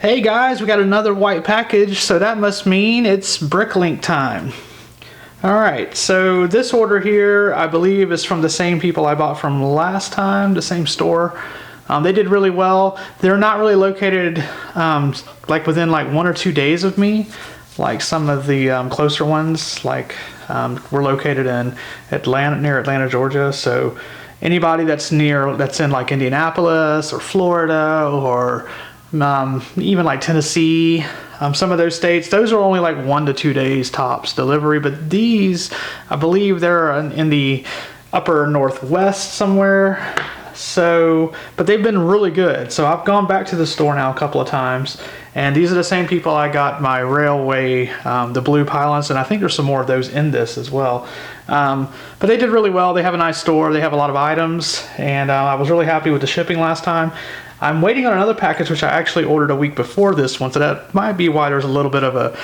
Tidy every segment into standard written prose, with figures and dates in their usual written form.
Hey guys, we got another white package, so that must mean it's Bricklink time. Alright, so this order here, I believe, is from the same people I bought from last time, the same store. They did really well. They're not really located like within like 1 or 2 days of me, like some of the closer ones, like we're located in Atlanta, near Atlanta, Georgia. So anybody that's in like Indianapolis or Florida or even like Tennessee, some of those states, those are only like 1 to 2 days tops delivery. But these, I believe they're in the upper northwest somewhere. So, but they've been really good. So I've gone back to the store now a couple of times, and these are the same people I got my railway, the blue pylons, and I think there's some more of those in this as well. But they did really well. They have a nice store. They have a lot of items, and I was really happy with the shipping last time. I'm waiting on another package, which I actually ordered a week before this one, so that might be why there's a little bit of a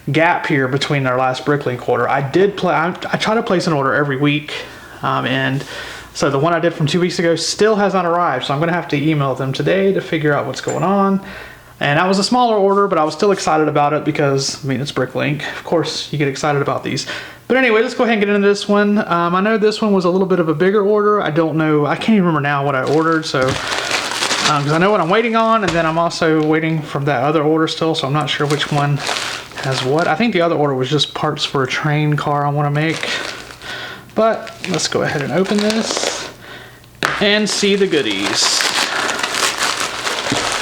gap here between our last Bricklink order. I try to place an order every week, and so the one I did from 2 weeks ago still has not arrived, so I'm going to have to email them today to figure out what's going on. And that was a smaller order, but I was still excited about it because, I mean, it's Bricklink. Of course, you get excited about these. But anyway, let's go ahead and get into this one. I know this one was a little bit of a bigger order. I don't know. I can't even remember now what I ordered, so because I know what I'm waiting on, and then I'm also waiting from that other order still, so I'm not sure which one has what. I think the other order was just parts for a train car I want to make. But let's go ahead and open this and see the goodies.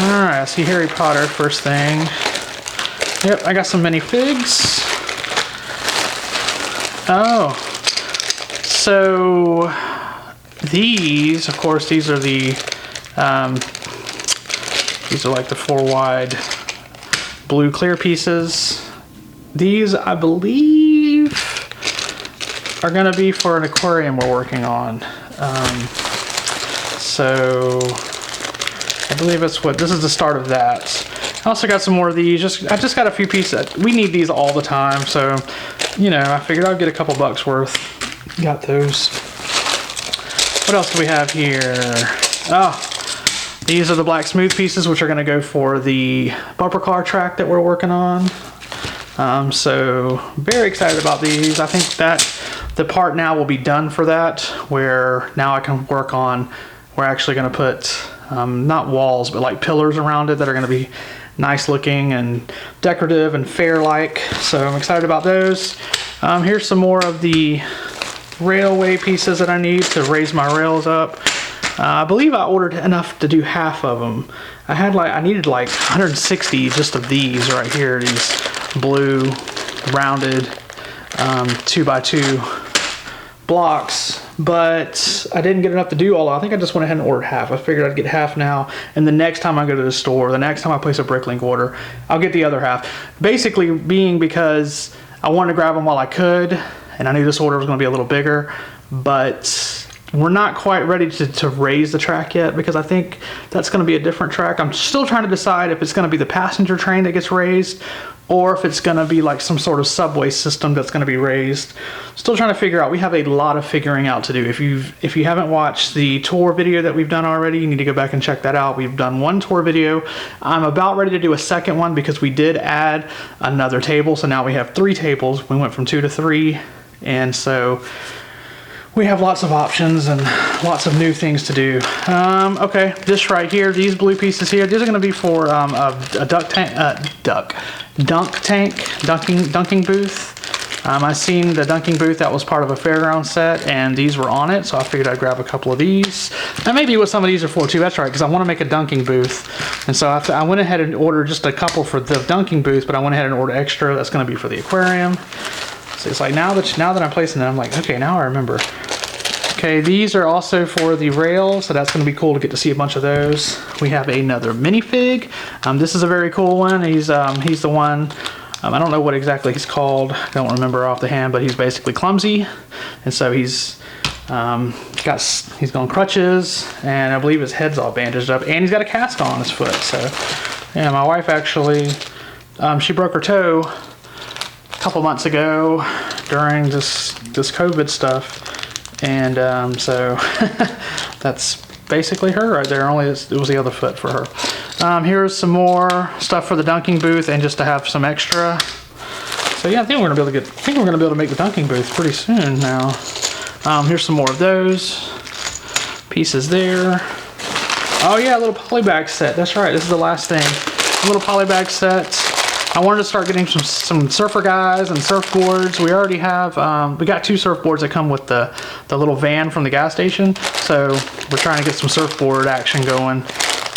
Alright, I see Harry Potter first thing. Yep, I got some minifigs. Oh, so these, of course, these are like the 4 wide blue clear pieces. These, I believe, are going to be for an aquarium we're working on. So I believe that's what this is, the start of that. I also got some more of these. I just got a few pieces. We need these all the time, so you know, I figured I'd get a couple bucks worth. Got those. What else do we have here? Oh, these are the black smooth pieces, which are going to go for the bumper car track that we're working on. So very excited about these. I think that the part now will be done for that, where now I can work on, we're actually going to put not walls, but like pillars around it that are going to be nice looking and decorative and fair like. So I'm excited about those. Here's some more of the railway pieces that I need to raise my rails up. I believe I ordered enough to do half of them. I needed like 160 just of these right here, these blue rounded 2x2 blocks, but I didn't get enough to do all. I think I just went ahead and ordered half. I figured I'd get half now, and the next time I go to the store, the next time I place a Bricklink order, I'll get the other half. Basically being because I wanted to grab them while I could, and I knew this order was going to be a little bigger, but we're not quite ready to raise the track yet, because I think that's going to be a different track. I'm still trying to decide if it's going to be the passenger train that gets raised, or if it's going to be like some sort of subway system that's going to be raised. Still trying to figure out. We have a lot of figuring out to do. If you haven't watched the tour video that we've done already, you need to go back and check that out. We've done 1 tour video. I'm about ready to do a second one because we did add another table, so now we have 3 tables. We went from 2 to 3, and so we have lots of options and lots of new things to do. Okay, this right here, these blue pieces here, these are going to be for a dunking booth. I seen the dunking booth that was part of a fairground set, and these were on it, so I figured I'd grab a couple of these. And maybe what some of these are for too. That's right, because I want to make a dunking booth, and so I went ahead and ordered just a couple for the dunking booth, but I went ahead and ordered extra. That's going to be for the aquarium. So it's like now that I'm placing it, I'm like, okay, now I remember. Okay, these are also for the rail, so that's going to be cool to get to see a bunch of those. We have another minifig. This is a very cool one. He's the one. I don't know what exactly he's called. I don't remember off the hand, but he's basically clumsy, and so he's on crutches, and I believe his head's all bandaged up, and he's got a cast on his foot. So, yeah, my wife actually, she broke her toe a couple months ago during this COVID stuff. And so that's basically her right there, only it was the other foot for her. Here's some more stuff for the dunking booth and just to have some extra. So yeah, I think we're gonna be able to make the dunking booth pretty soon now. Here's some more of those pieces there. Oh yeah, a little polybag set. That's right. This is the last thing. A little polybag set. I wanted to start getting some surfer guys and surfboards. We already have. We got 2 surfboards that come with the little van from the gas station. So we're trying to get some surfboard action going,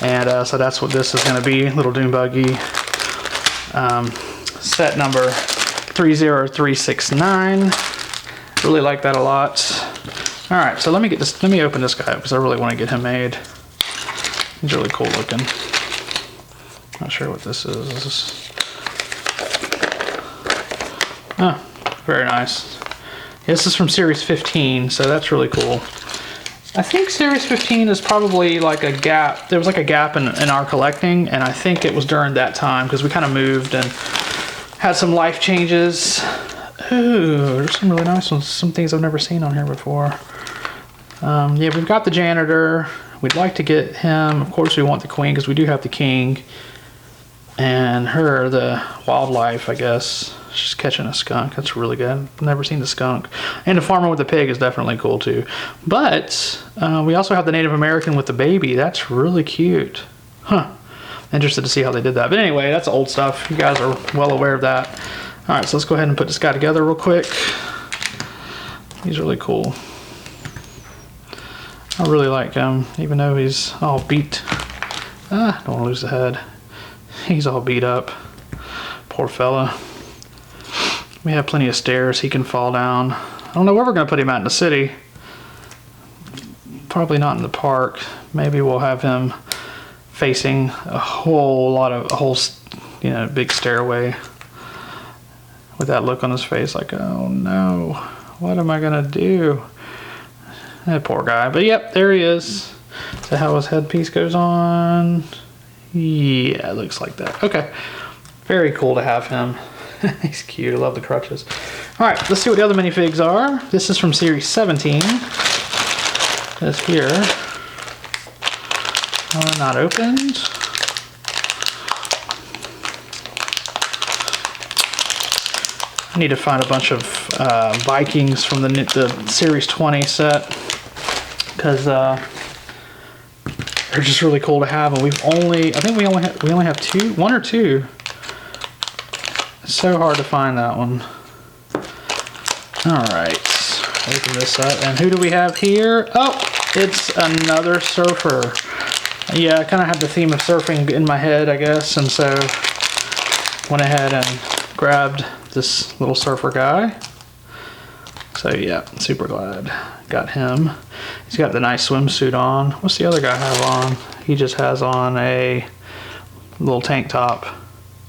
and so that's what this is going to be. Little dune buggy. Set number 30369. Really like that a lot. All right, so let me open this guy up because I really want to get him made. He's really cool looking. Not sure what this is. Oh, very nice. This is from Series 15, so that's really cool. I think Series 15 is probably like a gap. There was like a gap in our collecting, and I think it was during that time because we kind of moved and had some life changes. Ooh, there's some really nice ones. Some things I've never seen on here before. Yeah, we've got the janitor. We'd like to get him. Of course, we want the queen because we do have the king. And her, the wildlife, I guess. She's catching a skunk. That's really good. I've never seen the skunk. And the farmer with the pig is definitely cool too. But we also have the Native American with the baby. That's really cute. Huh. Interested to see how they did that. But anyway, that's old stuff. You guys are well aware of that. All right, so let's go ahead and put this guy together real quick. He's really cool. I really like him, even though he's all beat. Don't want to lose the head. He's all beat up. Poor fella. We have plenty of stairs he can fall down. I don't know where we're going to put him out in the city. Probably not in the park. Maybe we'll have him facing a whole big stairway with that look on his face like, oh no, what am I going to do? That poor guy. But yep, there he is. Is that how his headpiece goes on? Yeah, it looks like that. Okay. Very cool to have him. He's cute. I love the crutches. All right, let's see what the other minifigs are. This is from Series 17. This here. Not opened. I need to find a bunch of Vikings from the Series 20 set because they're just really cool to have, and I think we only have one or two. It's so hard to find that one. All right, open this up, and who do we have here? Oh, it's another surfer. Yeah, I kind of had the theme of surfing in my head, I guess, and so went ahead and grabbed this little surfer guy. So yeah, super glad got him. He's got the nice swimsuit on. What's the other guy have on? He just has on a little tank top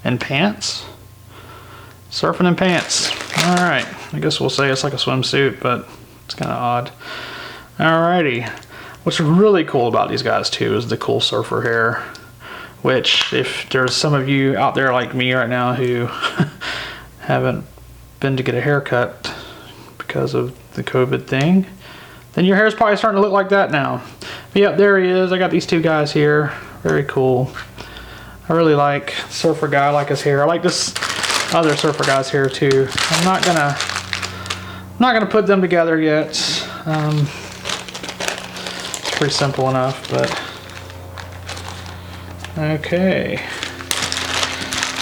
and pants. Surfing in pants. All right, I guess we'll say it's like a swimsuit, but it's kind of odd. Alrighty. What's really cool about these guys too is the cool surfer hair, which if there's some of you out there like me right now who haven't been to get a haircut because of the COVID thing, then your hair's probably starting to look like that now. But yep, there he is. I got these two guys here. Very cool. I really like surfer guy. I like his hair. I like this other surfer guy's hair too. I'm not gonna put them together yet. It's pretty simple enough, but okay.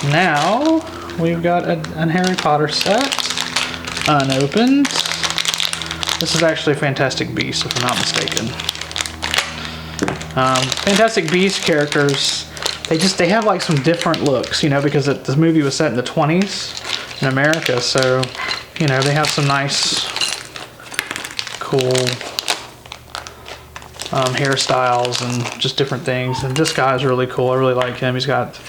Now we've got a Harry Potter set, unopened. This is actually Fantastic Beasts, if I'm not mistaken. Fantastic Beasts characters, they have like some different looks, you know, because this movie was set in the 20s in America, so you know they have some nice, cool hairstyles and just different things. And this guy's really cool. I really like him. He's got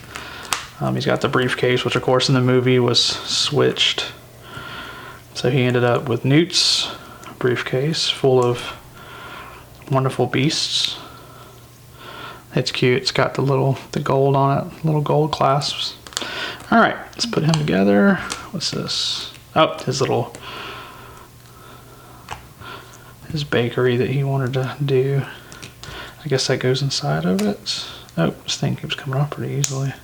the briefcase, which of course in the movie was switched. So he ended up with Newt's briefcase full of wonderful beasts. It's cute. It's got the gold on it, little gold clasps. All right, let's put him together. What's this? Oh, his bakery that he wanted to do. I guess that goes inside of it. Oh, this thing keeps coming off pretty easily.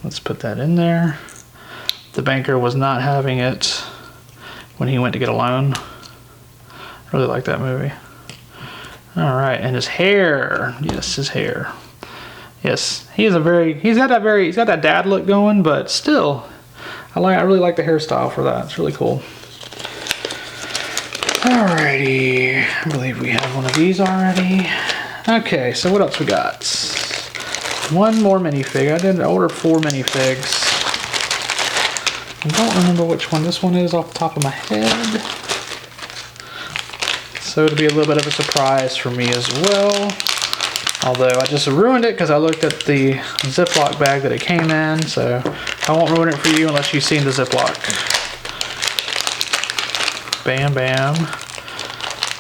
Let's put that in there. The banker was not having it when he went to get a loan. I really like that movie. All right, and his hair. Yes, his hair. Yes, he's got that dad look going, but still, I really like the hairstyle for that. It's really cool. Alrighty, I believe we have one of these already. Okay, so what else we got? One more minifig. I did order 4 minifigs. I don't remember which one this one is off the top of my head. So it'll be a little bit of a surprise for me as well. Although I just ruined it because I looked at the Ziploc bag that it came in, so I won't ruin it for you unless you've seen the Ziploc. Bam, bam.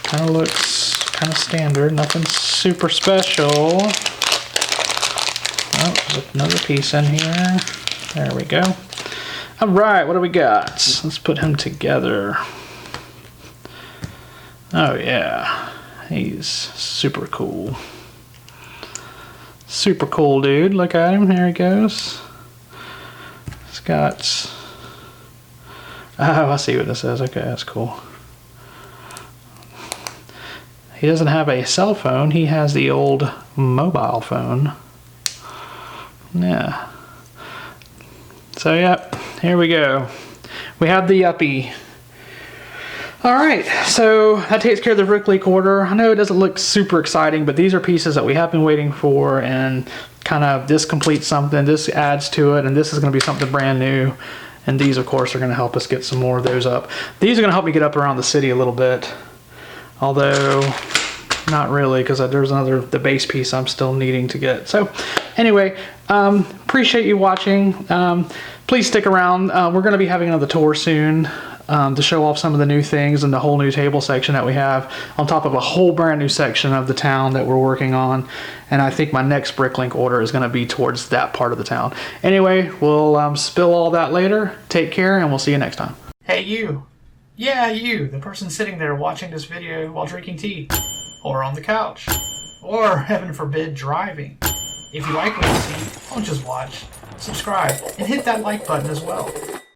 Kind of looks kind of standard, nothing super special. Oh, there's another piece in here. There we go. All right, what do we got? Let's put him together. Oh yeah, he's super cool. Super cool dude, look at him, there he goes. It's got, oh, I see what this is, okay, that's cool. He doesn't have a cell phone, he has the old mobile phone. Yeah. So, yep, here we go. We have the Yuppie. Alright, so that takes care of the Bricklink order. I know it doesn't look super exciting, but these are pieces that we have been waiting for, and kind of this completes something, this adds to it, and this is going to be something brand new. And these, of course, are going to help us get some more of those up. These are going to help me get up around the city a little bit. Although, not really, because there's the base piece I'm still needing to get. So, anyway, appreciate you watching. Please stick around. We're going to be having another tour soon. To show off some of the new things and the whole new table section that we have on top of a whole brand new section of the town that we're working on. And I think my next Bricklink order is going to be towards that part of the town. Anyway, we'll spill all that later. Take care, and we'll see you next time. Hey you. Yeah, you, the person sitting there watching this video while drinking tea, or on the couch, or heaven forbid driving. If you like what you see, don't just watch, subscribe, and hit that like button as well.